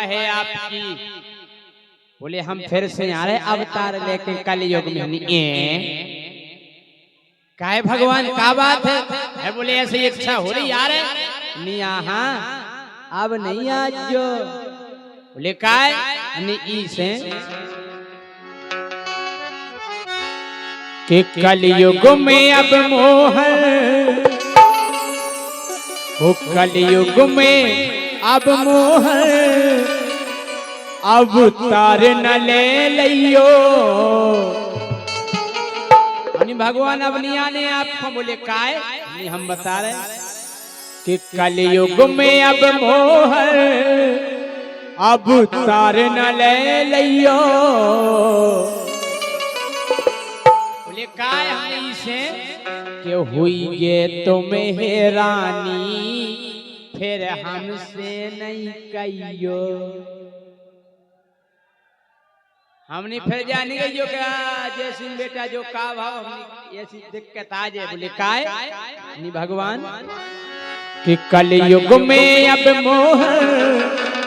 है आपकी। बोले हम फिर से आ रहे अवतार लेके कलयुग में। काहे भगवान का बात है? बोले ऐसी इच्छा हो रही यार नहीं अब नहीं आज जो। बोले काय नहीं से कि कलयुग में अब मोह हो, कलयुग में अब मोह अब तार न ले लियो। भगवान अब नहीं आने आपको। बोले काय नहीं हम बता रहे कि कलयुग में अब मोह अब तार न ले लियो। बोले काय हम से कि हुई ये तुम्हें रानी फिर हमसे नहीं कहियो। हमने फिर जाने गई जो क्या जैसी बेटा जो का भाव हमने ऐसी दिक्कत आ जाए। बोले काय नहीं भगवान कि कलयुग में अब मोह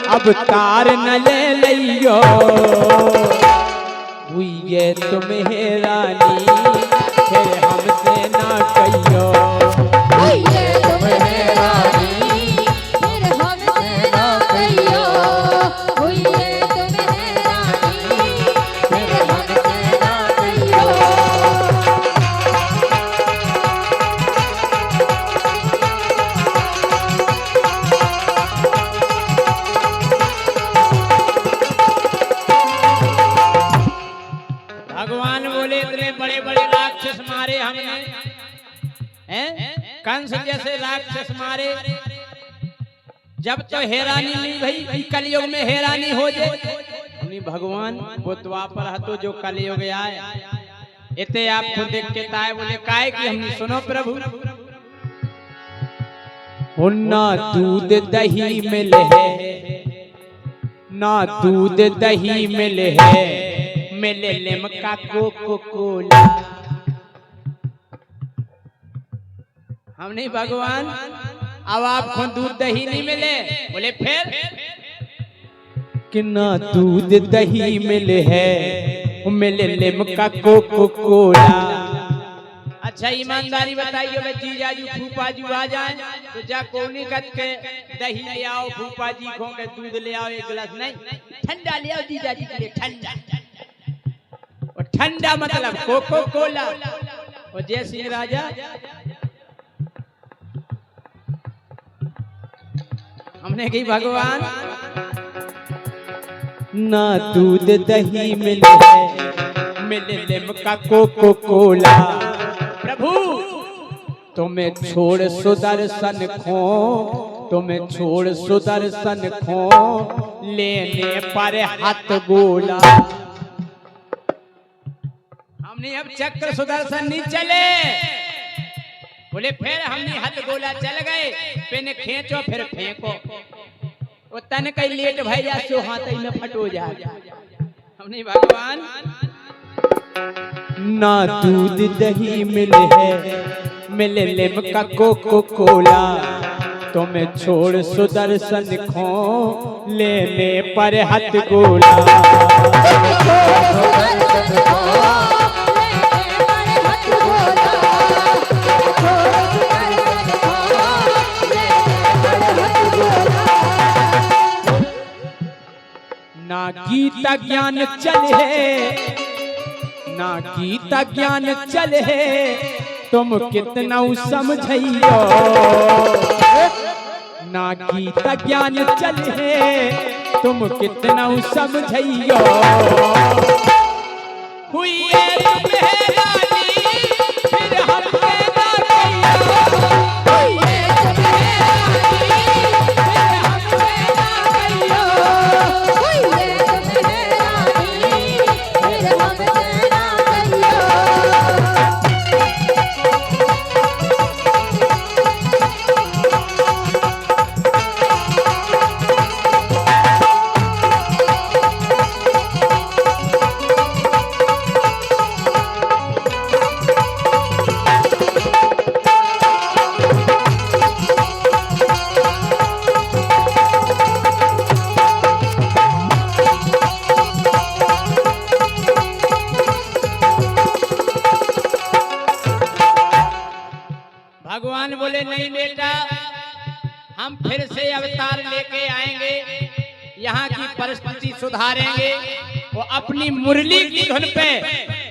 अब तार न ले लियो। हुई ये तुम्हें रानी फिर हमसे ना कहियो। हुई ये तुम्हें रानी फिर हमसे ना कहियो। हुई ये तुम्हें रानी फिर हमसे ना कहियो। भगवान बोले इतने बड़े बड़े राक्षस मारे हमने हैं, कंस जैसे राक्षस मारे। जब तो हैरानी नहीं भाई कलयुग में हैरानी हो जाए। भगवान वो द्वापर हतो जो कलयुग आए इतने आपको देख के ताए। बोले काय कि हमने सुनो प्रभु ना दूध दही मिले है, ना दूध दही मिले है, मिले लिमका कोको कोला। हमने भगवान अब आपको दूध दही नहीं मिले। बोले फिर कि ना दूध दही मिले है, मिले लिमका कोको कोला। अच्छा ईमानदारी बताइए भाई जीजाजी फूफा जी आ जाए तो जा कोनी कट के दही ले आओ, फूफा जी को के दूध ले आओ एक गिलास। नहीं ठंडा ले आओ जीजाजी के लिए ठंडा। और ठंडा मतलब कोको कोला। और जय सिंह राजा हमने कही भगवान ना दूध दही मिले है, मिले लिमका कोको कोला। प्रभु तुम्हें छोड़ सुदर्शन खो, तुम्हें छोड़ सुदर्शन खो, लेने पर हाथ गोला। हमने अब चक्र सुदर्शन नहीं चले। बोले फिर हमने हाथ गोला चल गए। पेन खींचो फिर फेंको। वो तन कई लेट भाई जा सो हाथ में फटो जा। हमने भगवान ना दूध दही मिले है, मिले लिमका कोको कोला। तुम्हें छोड़ सुदर्शन खो, लेने पर हाथ गोला। ना गीता ज्ञान चले, ना गीता ज्ञान चले, तुम कितना समझियो। ना गीता ज्ञान चले, तुम कितना समझियो। हुई है तुम्हें रानी फिर हमसे ना कहियो। हुई है तुम्हें रानी फिर हमसे ना कहियो। हुई है तुम्हें रानी फिर हमसे ना कहियो। यहाँ की परिस्थिति सुधारेंगे, वो अपनी मुरली की धुन पे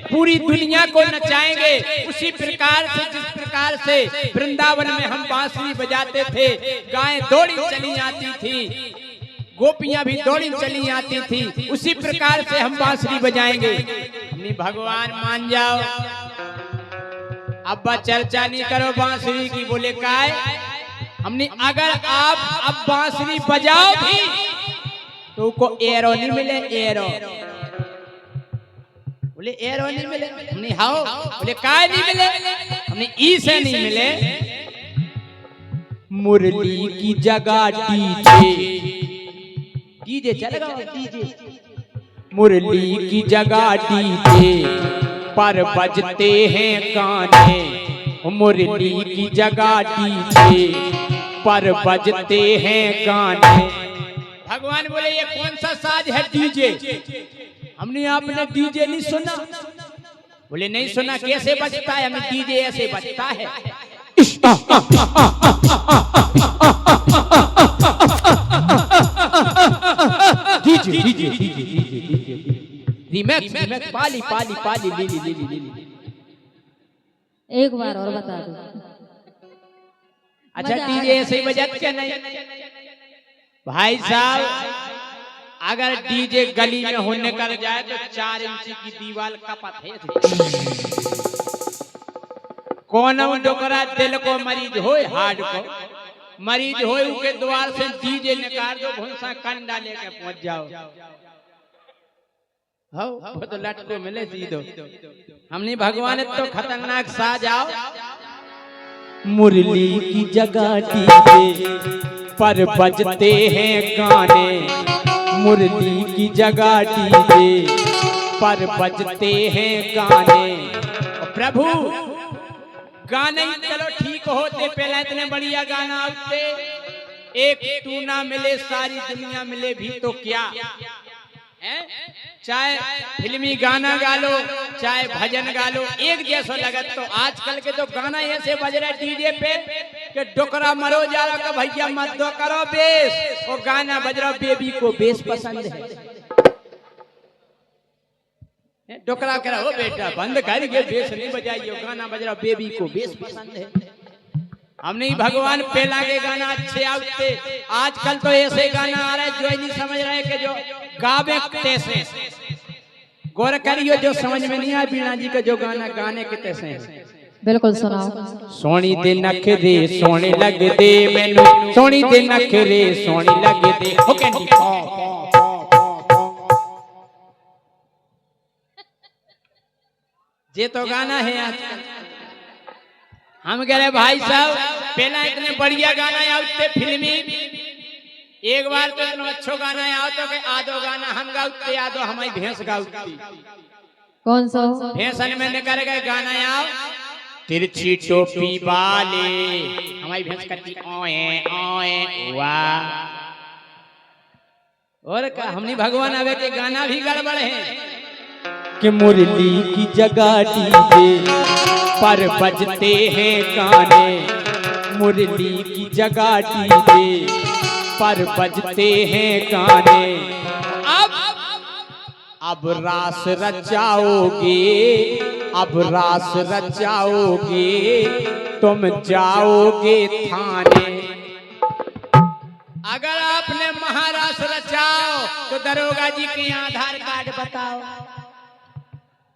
पूरी दुनिया को नचाएंगे। उसी प्रकार से जिस प्रकार से वृंदावन में हम बांसुरी बजाते थे, गायें दौड़ी चली आती थी, गोपियां भी दौड़ी चली आती थी, उसी प्रकार से हम बांसुरी बजाएंगे। नहीं भगवान मान जाओ, अब्बा चर्चा नहीं करो बांसुरी की। बोले काय हमने अगर आप अब बांसुरी बजाओ भी तो को एरो नहीं मिले, एरो। बोले एरो नहीं मिले, हमने हाओ। बोले काय नहीं मिले, हमने ई से नहीं मिले। मुरली की जगह डीजे, डीजे चलेगा, डीजे। मुरली की जगह डीजे पर बजते हैं गाने, मुरली की जगह डीजे पर बजते हैं गाने। भगवान बोले ये कौन सा साज है डीजे? हमने आपने डीजे नहीं सुना? बोले नहीं सुना। कैसे बजता है? हमें डीजे ऐसे बजता है, DJ DJ DJ DJ remix remix पाली पाली पाली लीली लीली लीली। एक बार और बता दो। अच्छा डीजे ऐसे ही बजाते क्या? नहीं भाई साहब, अगर डीजे गली में होने कर जाए तो 4 इंच की दीवार का पत्थर कौन डोकरा दिल को मरीज हो, हार्ट को मरीज हो, उसके द्वार से डीजे निकाल दो, भूसा कंडा लेके पहुंच जाओ। वो तो लटको मिले सीधो। हमने भगवान तो खतरनाक सा जाओ। मुरली की जगह डीजे पर बजते हैं गाने, मुरली की जगह डीजे पर बजते हैं गाने। प्रभु गाने चलो ठीक होते, पहले इतने बढ़िया गाना आते, एक तू ना मिले सारी दुनिया मिले भी तो क्या है? चाहे फिल्मी गाना गा लो, चाहे भजन गा लो, एक जैसा लगत। तो आजकल के तो गाना ऐसे बज रहे डीजे पे कि डोकरा मरो जा रहा का भैया मत दो करो बेस। वो गाना बज रहा, बेबी को बेस पसंद है। डोकरा कह रहा हो बेटा बंद करिए, बेस नहीं बजाइए, गाना बज रहा बेबी को बेस पसंद है। हमने भगवान पहला के गाना अच्छे आते, आजकल तो ऐसे गाना आ रहे जो नहीं समझ रहे कि जो गावे तैसे। गौर करियो, जो समझ में नहीं आया बीणा जी का जो गाना गाने के तैसे हैं। बिल्कुल सुनाओ। सोनी दे नखरे सोने लग दे मैनू, सोनी दे नखरे सोने लग दे। हो कैंडी पॉ ये तो गाना है आजकल। हम कह रहे भाई साहब पहला इतने बढ़िया गाना आते फिल्मी, एक बार तो इतना अच्छा गाना आओ तो के आधो गाना हम गाते, आधो हमारी भैंस गाती। कौन सा? भैंसन में निकल गए गाना आओ, तिरछी टोपी वाले हमारी भैंस करती ओए ओए वाह। और का हमने भगवान आवे के गाना भी गड़बड़ है कि मुरली की जगह डीजे पर बजते हैं गाने, मुरली की जगह डीजे पर बजते हैं गाने। अब रास रचाओगे, अब रास रचाओगे, तुम जाओगे थाने। अगर आपने महारास रचाओ तो दरोगा जी के आधार कार्ड बताओ।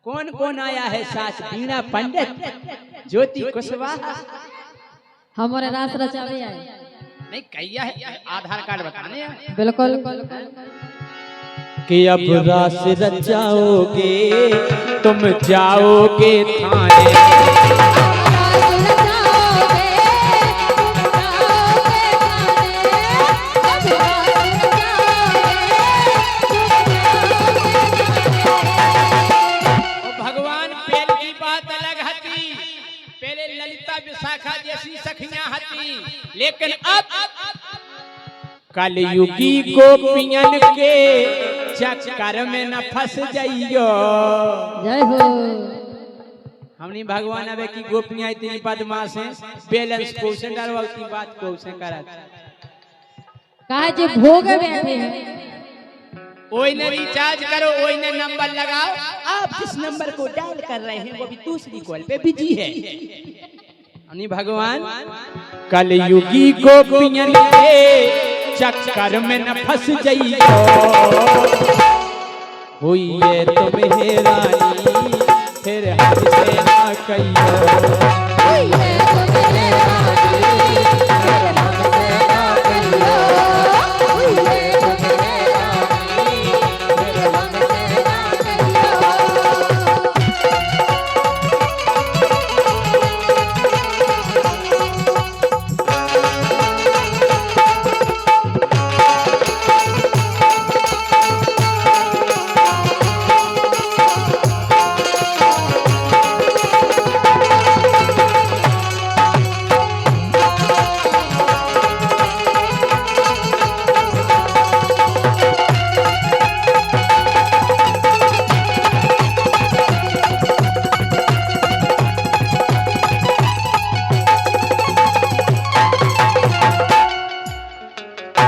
कौन कौन आया है साथ? बीणा पंडित, ज्योति कुशवाहा। हमारे रास रचावे आए नहीं कैया है, आधार कार्ड बताने हैं। बिल्कुल कि अब रास रचाओगे तुम जाओगे थाने। विशाखा जैसी सखियां हती, लेकिन अब कलयुगी गोपियन के चक्कर में न फंस जाइयो। जय हो। हमने भगवान अबे की गोपियां इतनी बदमाश हैं, बैलेंस को से डरवाती बात को से करत कहा जे भोग बैठे हैं। ओई ने रिचार्ज करो, ओई ने नंबर लगाओ। आप जिस नंबर को डायल कर रहे हैं वो भी दूसरी कॉल पे बिजी है। यानी भगवान कलयुगी गोपियन के चक्कर में न फंस जाइयो, हुई है तुम्हें रानी फिर हमसे ना कहियो।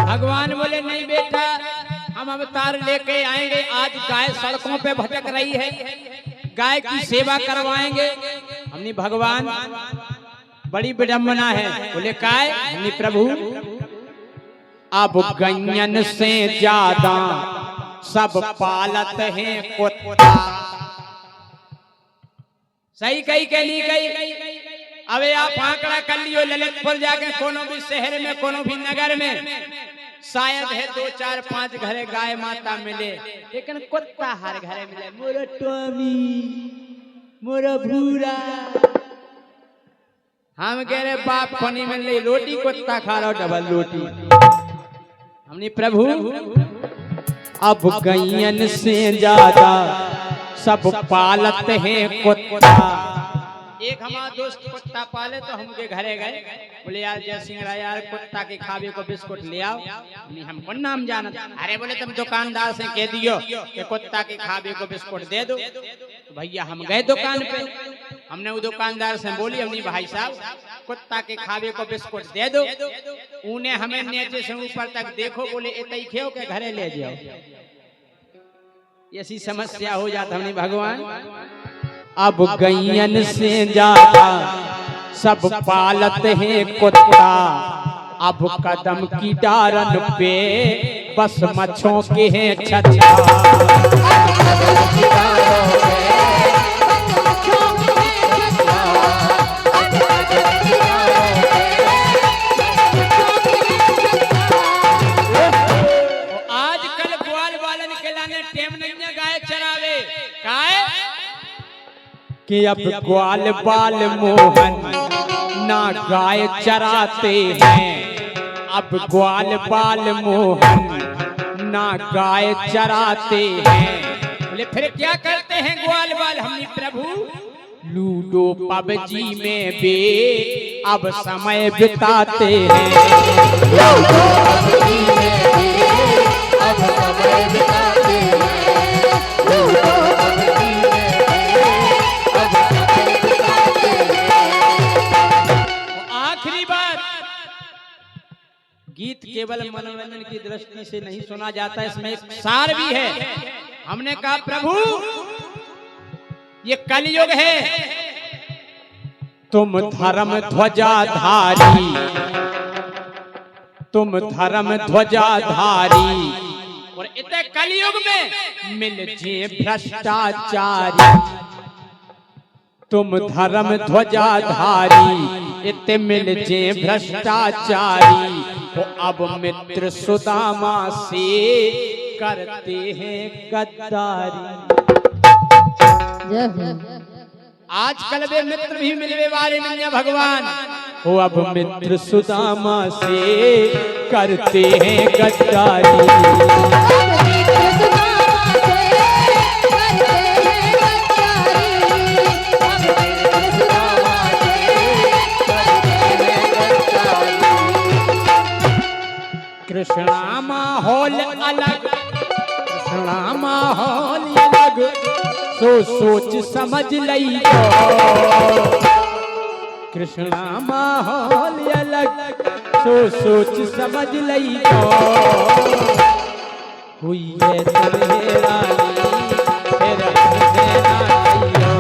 भगवान बोले नहीं बेटा, हम अवतार लेके आएंगे। आज गाय सड़कों पे भटक रही है, गाय की सेवा करवाएंगे। हमने भगवान बड़ी विडंबना है। बोले काय? हमने प्रभु अब गैयन से ज्यादा सब पालत हैं कुत्ता। सही कही कहली कही। अबे आप आंकड़ा कर लियो, ललितपुर जाके कोनो भी शहर में, कोनो भी नगर में शायद है 2 4 5 घरे गाय माता मिले, लेकिन कुत्ता हर घरे मिले। मोरा टॉमी, मोरा भूरा। हम कह रहे बाप पानी में ले रोटी, कुत्ता खा रहा डबल रोटी। हमने प्रभु अब गैयन से ज्यादा सब पालत हैं कुत्ता। एक हमारा दोस्त कुत्ता पाले तो हम के घरे गए। बोले यार जय सिंह राय यार कुत्ता के खावे को बिस्कुट ले आओ। हम कौन नाम जाना। अरे बोले तुम दुकानदार से कह दियो कि कुत्ता के खावे को बिस्कुट दे दो। तो भैया हम गए दुकान पे, हमने वो दुकानदार से बोली हमने भाई साहब कुत्ता के खावे को बिस्कुट दे दो। उन्हें हमें नीचे से ऊपर तक देखो, बोले इतई खेओ के घरे ले जाओ। ऐसी समस्या हो जाता। हमने भगवान अब गैयन से ज्यादा सब पालत हैं कुत्ता। अब कदम की डारन पे बस मच्छों के हैं छत्ता। आजकल ग्वाल वालन के लाने टेम नहीं है गाय चरावे काहे कि अब ग्वाल बाल मोहन ना गाय चराते हैं। अब ग्वाल बाल मोहन ना गाय चराते हैं। बोले फिर क्या करते हैं ग्वाल बाल? हमने प्रभु लूडो पबजी में बे अब समय बिताते हैं। लूडो पबजी में बे अब समय बिताते हैं। लूडो गीत केवल मनोरंजन की दृष्टि से नहीं सुना जाता, इसमें एक सार भी है। हमने कहा प्रभु ये कलयुग है, तुम धर्म ध्वजाधारी, तुम धर्म ध्वजाधारी और इतने कलयुग में मिल जे भ्रष्टाचारी। तुम धर्म ध्वजाधारी इतने मिल जे भ्रष्टाचारी। तो अब मित्र सुदामा से करते हैं गद्दारी। आजकल वे मित्र भी मिलवे वाले नहीं है भगवान। वो अब मित्र सुदामा से करते हैं गद्दारी। कृष्णा माहौल अलग, कृष्णा माहौल अलग, सोच समझ लई तो। कृष्णा माहौल अलग, सोच समझ लई तो। हुई है तेरे रानी फिर हमसे ना कहियो।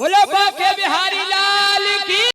बोलो बाके बिहारी लाल।